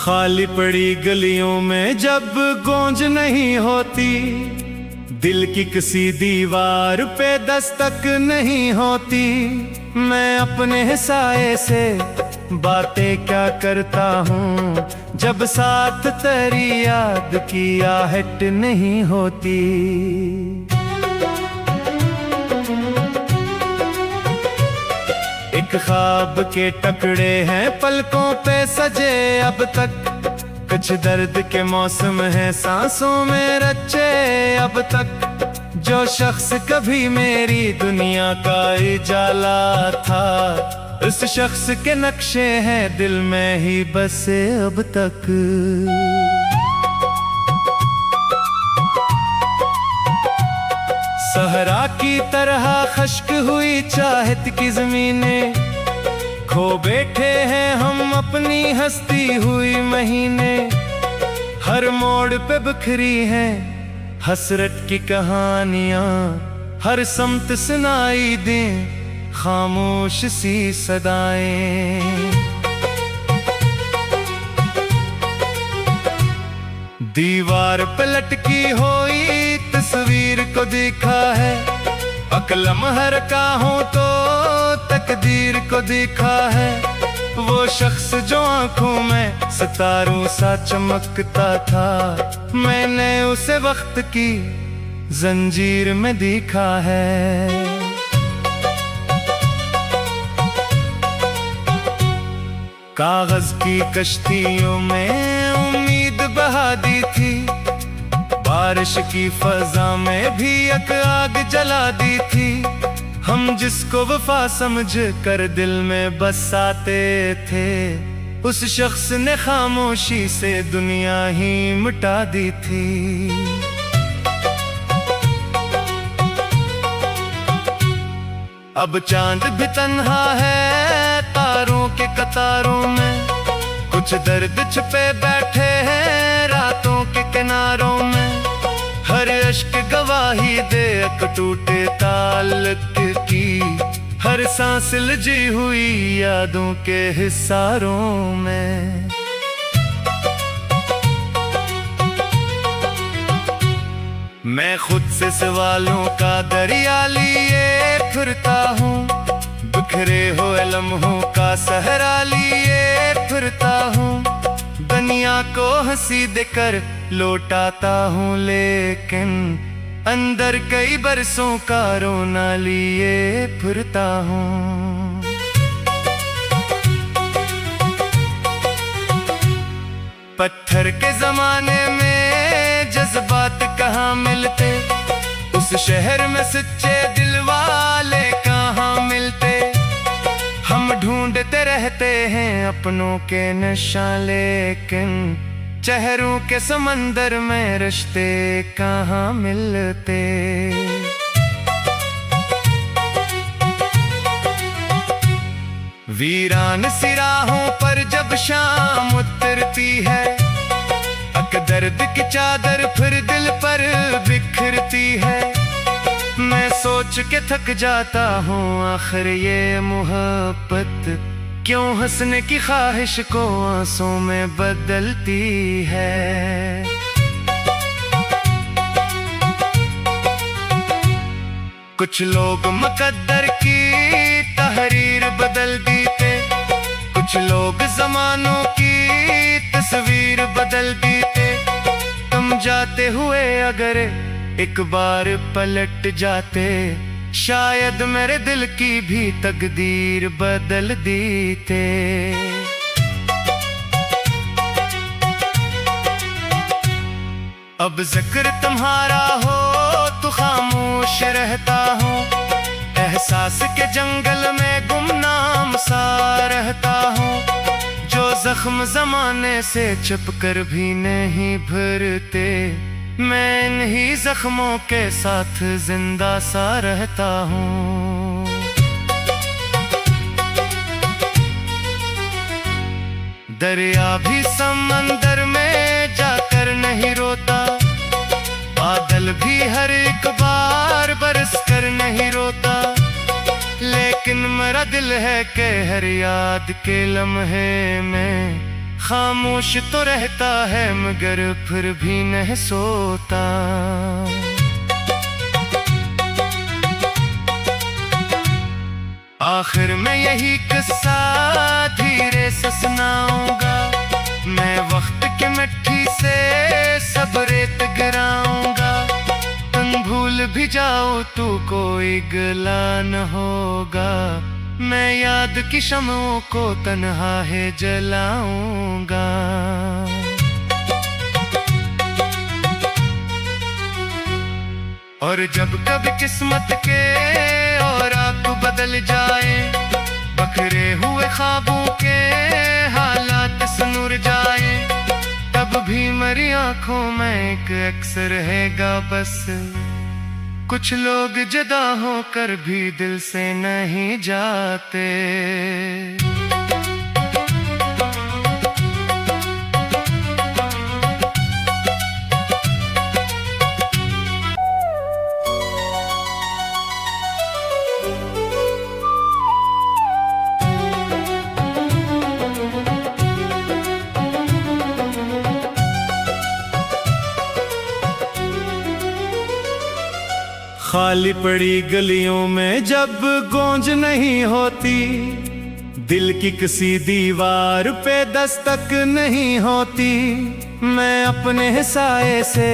खाली पड़ी गलियों में जब गूंज नहीं होती, दिल की किसी दीवार पे दस्तक नहीं होती, मैं अपने साए से बातें क्या करता हूँ जब साथ तेरी याद की आहट नहीं होती। एक ख्वाब के टुकड़े हैं पलकों पे सजे अब तक, कुछ दर्द के मौसम है सांसों में रचे अब तक। जो शख्स कभी मेरी दुनिया का उजाला था, उस शख्स के नक्शे हैं दिल में ही बसे अब तक। सहरा की तरह खश्क हुई चाहत की ज़मीनें, खो बैठे हैं हम अपनी हस्ती हुई महीने। हर मोड़ पे बिखरी हैं हसरत की कहानियां, हर समत सुनाई दें खामोश सी सदाएं। दीवार पे लटकी हुई तस्वीर को देखा है, अकलम हर का हो तो तकदीर को देखा है। वो शख्स जो आंखों में सितारों सा चमकता था, मैंने उसे वक्त की जंजीर में देखा है। कागज की कश्तियों में उम्मीद बहा दी थी, बारिश की फजा में भी एक आग जला दी थी। हम जिसको वफा समझ कर दिल में बसाते थे, उस शख्स ने खामोशी से दुनिया ही मिटा दी थी। अब चांद भी तन्हा है तारों के कतारों में, कुछ दर्द छुपे बैठे हैं रातों के किनारों में। हर अश्क गवाही दे एक टूटे ताल्लुक की, हर सांस लजी हुई यादों के हिस्सारों में। मैं खुद से सवालों का दरिया लिए फिरता हूँ, बिखरे हुए लम्हों का सहरा लिए फिरता हूँ। दुनिया को हंसी देकर लौटाता हूँ, लेकिन अंदर कई बरसों का रोना लिए फिरता हूँ। पत्थर के जमाने में जज्बात कहाँ मिलते, उस शहर में सच्चे दिल वाले कहाँ मिलते। हम ढूंढते रहते हैं अपनों के नशा, लेकिन चेहरों के समंदर में रिश्ते कहाँ मिलते। वीरान सी राहों पर जब शाम उतरती है, अक दर्द की चादर फिर दिल पर बिखरती है। मैं सोच के थक जाता हूँ आखिर ये मोहब्बत क्यों हंसने की ख्वाहिश को आंसुओं में बदलती है। कुछ लोग मुकद्दर की तहरीर बदल देते, कुछ लोग जमानों की तस्वीर बदल देते। तुम जाते हुए अगर एक बार पलट जाते, शायद मेरे दिल की भी तकदीर बदल देते। अब जिक्र तुम्हारा हो तो खामोश रहता हूँ, एहसास के जंगल में गुमनाम सा रहता हूँ। जो जख्म जमाने से छुपकर भी नहीं भरते, मैं इन्हीं जख्मों के साथ जिंदा सा रहता हूँ। दरिया भी समंदर में जाकर नहीं रोता, बादल भी हर एक बार बरस कर नहीं रोता। लेकिन मेरा दिल है कि हर याद के लम्हे में खामोश तो रहता है मगर फिर भी नहीं सोता। आखिर में यही किस्सा धीरे से सुनाऊंगा, मैं वक्त की मिट्टी से सब रेत गिराऊंगा। तुम भूल भी जाओ तो कोई गिला न होगा, मैं याद की शमों को तन्हा है जलाऊंगा। और जब कभी किस्मत के और आप बदल जाए, बखरे हुए ख्वाबों के हालात सुनुर जाए, तब भी मेरी आंखों में एक अक्स रहेगा बस। कुछ लोग जुदा होकर भी दिल से नहीं जाते। खाली पड़ी गलियों में जब गूंज नहीं होती, दिल की किसी दीवार पे दस्तक नहीं होती, मैं अपने साए से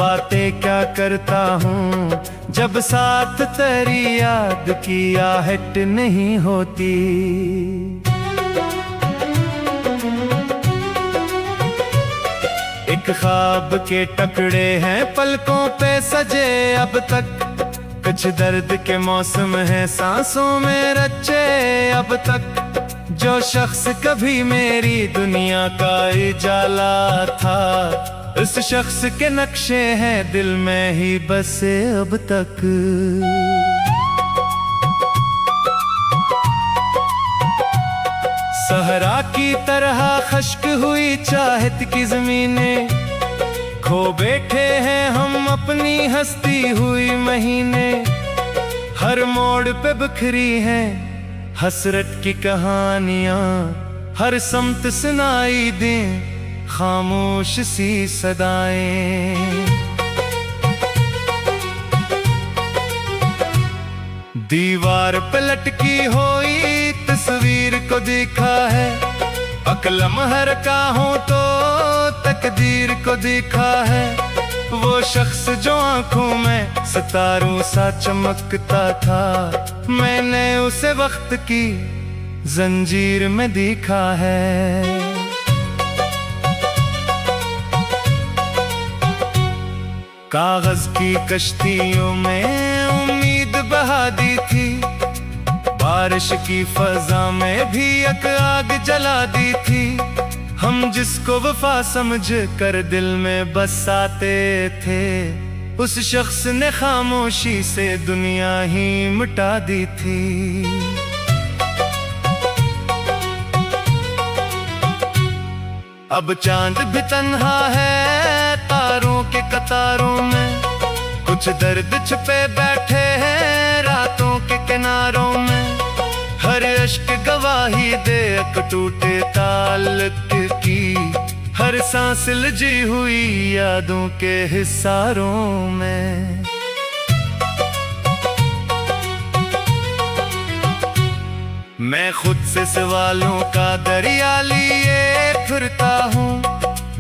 बातें क्या करता हूँ जब साथ तेरी याद की आहट नहीं होती। एक ख्वाब के टुकड़े हैं पलकों पे सजे अब तक, कुछ दर्द के मौसम है सांसों में रचे अब तक। जो शख्स कभी मेरी दुनिया का उजाला था, उस शख्स के नक्शे हैं दिल में ही बसे अब तक। सहरा की तरह खश्क हुई चाहत की ज़मीनें, खो बैठे हैं हम अपनी हस्ती हुई महीने। हर मोड़ पे बिखरी हैं हसरत की कहानियां, हर समत सुनाई दें खामोश सी सदाएं। दीवार पे लटकी हुई तस्वीर को देखा है, अकलम हर काहों तो तकदीर को देखा है। वो शख्स जो आंखों में सितारों सा चमकता था, मैंने उसे वक्त की जंजीर में देखा है। कागज की कश्तियों में उम्मीद बहा दी थी, बारिश की फजा में भी एक आग जला दी थी। हम जिसको वफा समझ कर दिल में बसाते थे, उस शख्स ने खामोशी से दुनिया ही मिटा दी थी। अब चांद भी तन्हा है तारों के कतारों में, कुछ दर्द छुपे बैठे हैं रातों के किनारों में। हर अश्क गवाही दे एक टूटे ताल्लुक की, हर सांस लजी हुई यादों के हिस्सारों में। मैं खुद से सवालों का दरिया लिए फिरता हूँ,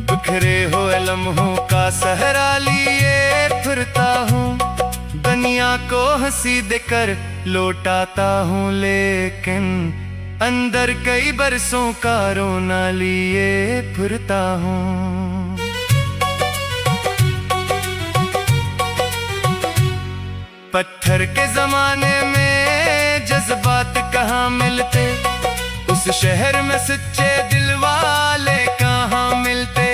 बिखरे हुए लम्हों का सहरा लिए फिरता हूँ। दुनिया को हंसी देकर लौटाता हूँ, लेकिन अंदर कई बरसों का रोना लिए फिरता हूँ। पत्थर के जमाने में जज्बात कहाँ मिलते, उस शहर में सच्चे दिल वाले कहाँ मिलते।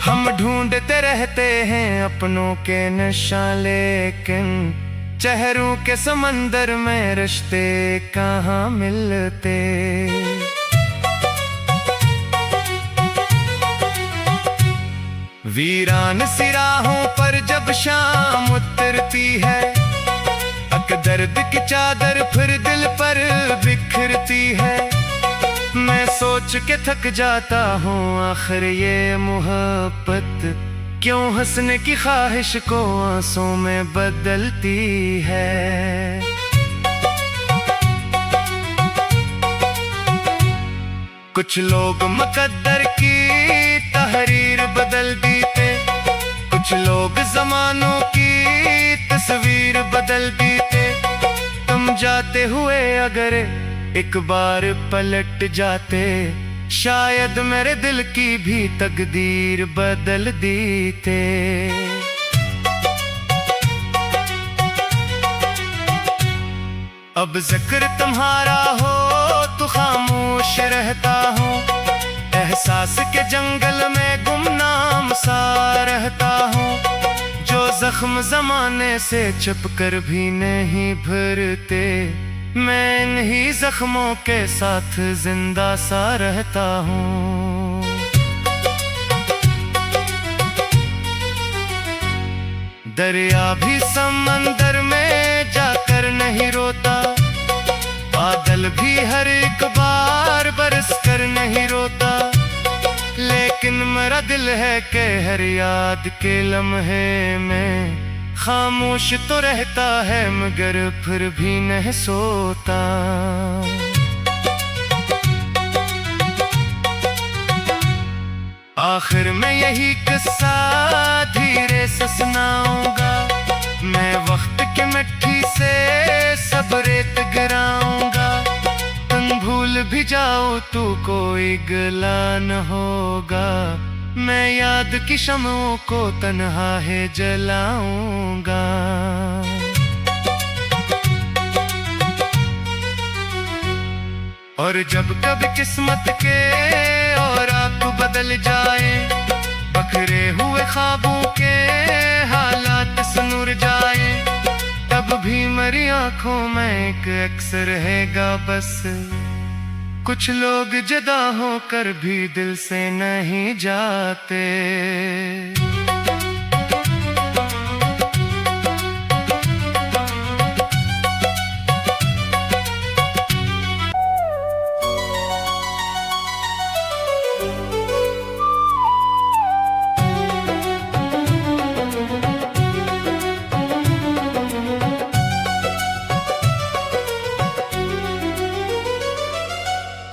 हम ढूंढते रहते हैं अपनों के निशान, लेकिन चेहरों के समंदर में रिश्ते कहाँ मिलते। वीरान सिराहों पर जब शाम उतरती है, दर्द की चादर फिर दिल पर बिखरती है। मैं सोच के थक जाता हूँ आखिर ये मोहब्बत क्यों हंसने की ख्वाहिश को आंसू में बदलती है। कुछ लोग मुकद्दर की तहरीर बदल देते, कुछ लोग जमानों की तस्वीर बदल देते। तुम जाते हुए अगर एक बार पलट जाते, शायद मेरे दिल की भी तकदीर बदल देते। अब जिक्र तुम्हारा हो तो खामोश रहता हूँ, एहसास के जंगल में गुमनाम सा रहता हूँ। जो जख्म जमाने से छुप कर भी नहीं भरते, मैं इन्हीं जख्मों के साथ जिंदा सा रहता हूँ। दरिया भी समंदर में जाकर नहीं रोता, बादल भी हर एक बार बरस कर नहीं रोता। लेकिन मेरा दिल है कि हर याद के लम्हे में खामोश तो रहता है, मगर फिर भी नहीं सोता। आखिर में यही किस्सा धीरे से सुनाऊंगा, मैं वक्त की मिट्टी से सब रेत गिराऊंगा। तुम भूल भी जाओ तो कोई गिला न होगा, मैं याद की शमों को तन्हा है जलाऊंगा। और जब कभी किस्मत के और आप बदल जाए, बखरे हुए ख्वाबों के हालात सुनुर जाए, तब भी मेरी आंखों में एक अक्स रहेगा बस। कुछ लोग जुदा होकर भी दिल से नहीं जाते।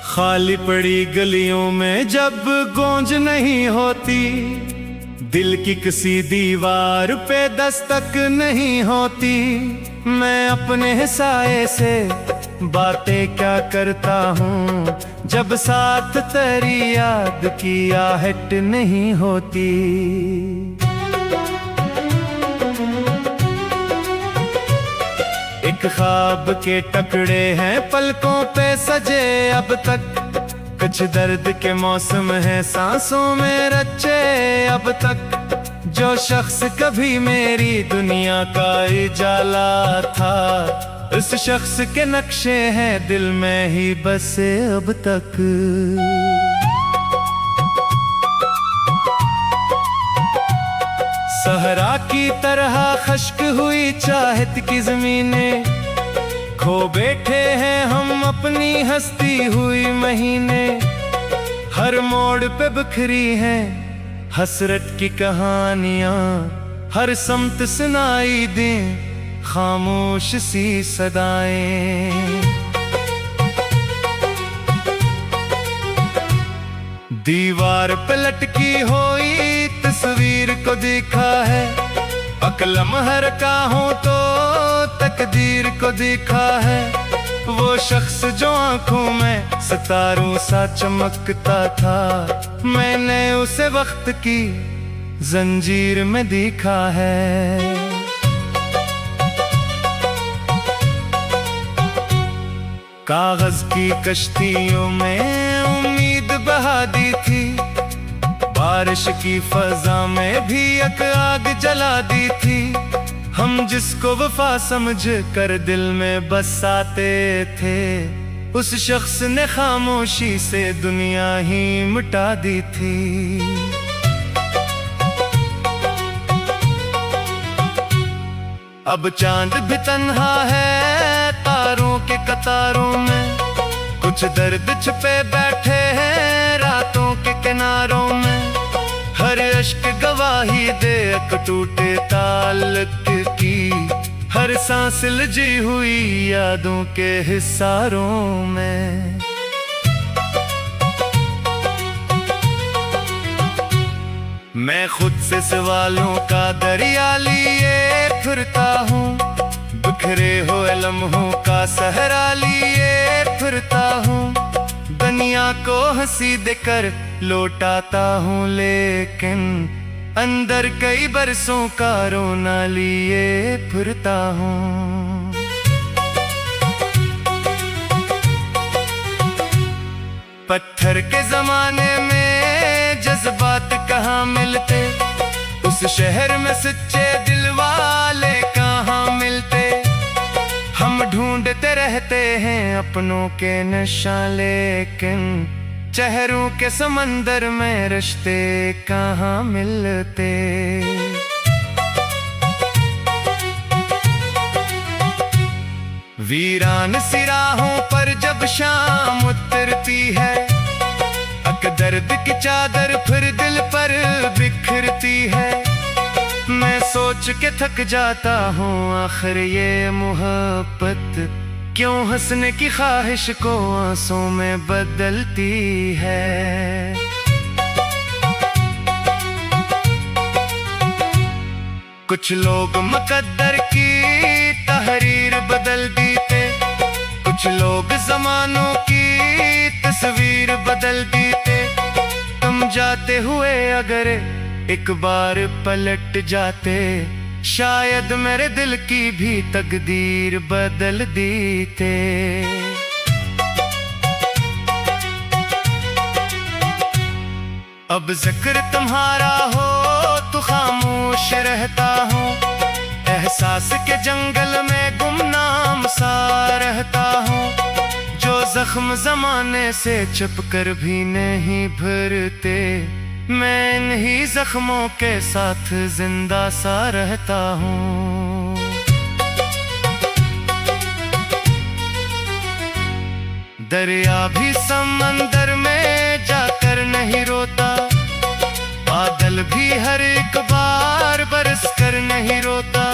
खाली पड़ी गलियों में जब गूंज नहीं होती, दिल की किसी दीवार पे दस्तक नहीं होती, मैं अपने साए से बातें क्या करता हूँ जब साथ तेरी याद की आहट नहीं होती। एक ख्वाब के टुकड़े हैं पलकों पे सजे अब तक, कुछ दर्द के मौसम है सांसों में रचे अब तक। जो शख्स कभी मेरी दुनिया का उजाला था, उस शख्स के नक्शे हैं दिल में ही बसे अब तक। सहरा की तरह खश्क हुई चाहत की ज़मीनें, खो बैठे हैं हम अपनी हस्ती हुई महीने। हर मोड़ पे बिखरी हैं हसरत की कहानियां, हर समत सुनाई दें खामोश सी सदाएं। दीवार पे लटकी हुई तस्वीर को देखा है, अकलम हर काहों तो तकदीर को देखा है। वो शख्स जो आंखों में सितारों सा चमकता था, मैंने उसे वक्त की जंजीर में देखा है। कागज की कश्तियों में उम्मीद बहा दी थी, बारिश की फजा में भी एक आग जला दी थी। हम जिसको वफा समझ कर दिल में बसाते थे, उस शख्स ने खामोशी से दुनिया ही मिटा दी थी। अब चांद भी तन्हा है तारों के कतारों में, कुछ कुछ दर्द छुपे बैठे हैं रातों के किनारों में, हर अश्क गवाही दे एक टूटे ताल्लुक की, हर सांस लजी हुई यादों के हिस्सारों में। मैं खुद से सवालों का दरिया लिए फिरता हूँ, बिखरे हुए लम्हों का सहरा लिए फिरता हूँ, दुनिया को हंसी देकर लौटाता हूँ, लेकिन अंदर कई बरसों का रोना लिए फिरता हूँ। पत्थर के जमाने में जज्बात कहाँ मिलते, उस शहर में सच्चे दिल वाले कहाँ मिलते, हम ढूंढते रहते हैं अपनों के नशा, लेकिन चेहरों के समंदर में रिश्ते कहाँ मिलते। वीरान सी राहों पर जब शाम उतरती है, दर्द की चादर फिर दिल पर बिखरती है, मैं सोच के थक जाता हूँ आखिर ये मोहब्बत क्यों हंसने की ख्वाहिश को आंसू में बदलती है। कुछ लोग मुकद्दर की तहरीर बदल देते, कुछ लोग जमानों की तस्वीर बदल देते, तुम जाते हुए अगर एक बार पलट जाते, शायद मेरे दिल की भी तकदीर बदल देते। अब जिक्र तुम्हारा हो तो खामोश रहता हूँ, एहसास के जंगल में गुमनाम सा रहता हूँ, जो जख्म जमाने से छुप कर भी नहीं भरते, मैं इन्हीं जख्मों के साथ जिंदा सा रहता हूँ। दरिया भी समंदर में जाकर नहीं रोता, बादल भी हर एक बार बरस कर नहीं रोता,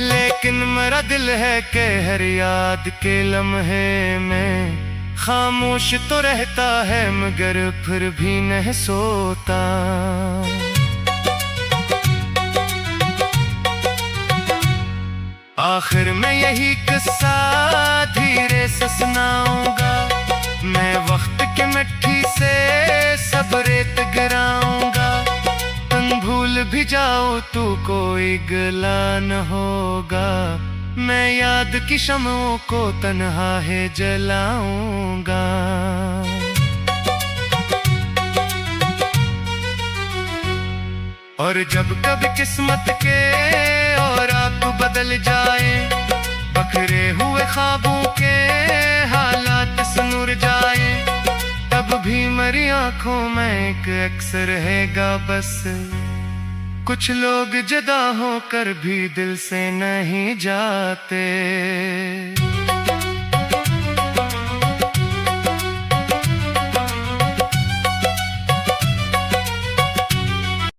लेकिन मेरा दिल है कि हर याद के लम्हे में खामोश तो रहता है मगर फिर भी नहीं सोता। आखिर में यही किस्सा धीरे से सुनाऊंगा, मैं वक्त की मिट्टी से सब रेत गिराऊंगा, तुम भूल भी जाओ तो कोई गिला न होगा, मैं याद की शमों को तन्हा है जलाऊंगा। और जब कभी किस्मत के और आप बदल जाए, बखरे हुए ख्वाबों के हालात सुनुर जाए, तब भी मेरी आंखों में एक अक्स रहेगा बस, कुछ लोग जुदा होकर भी दिल से नहीं जाते।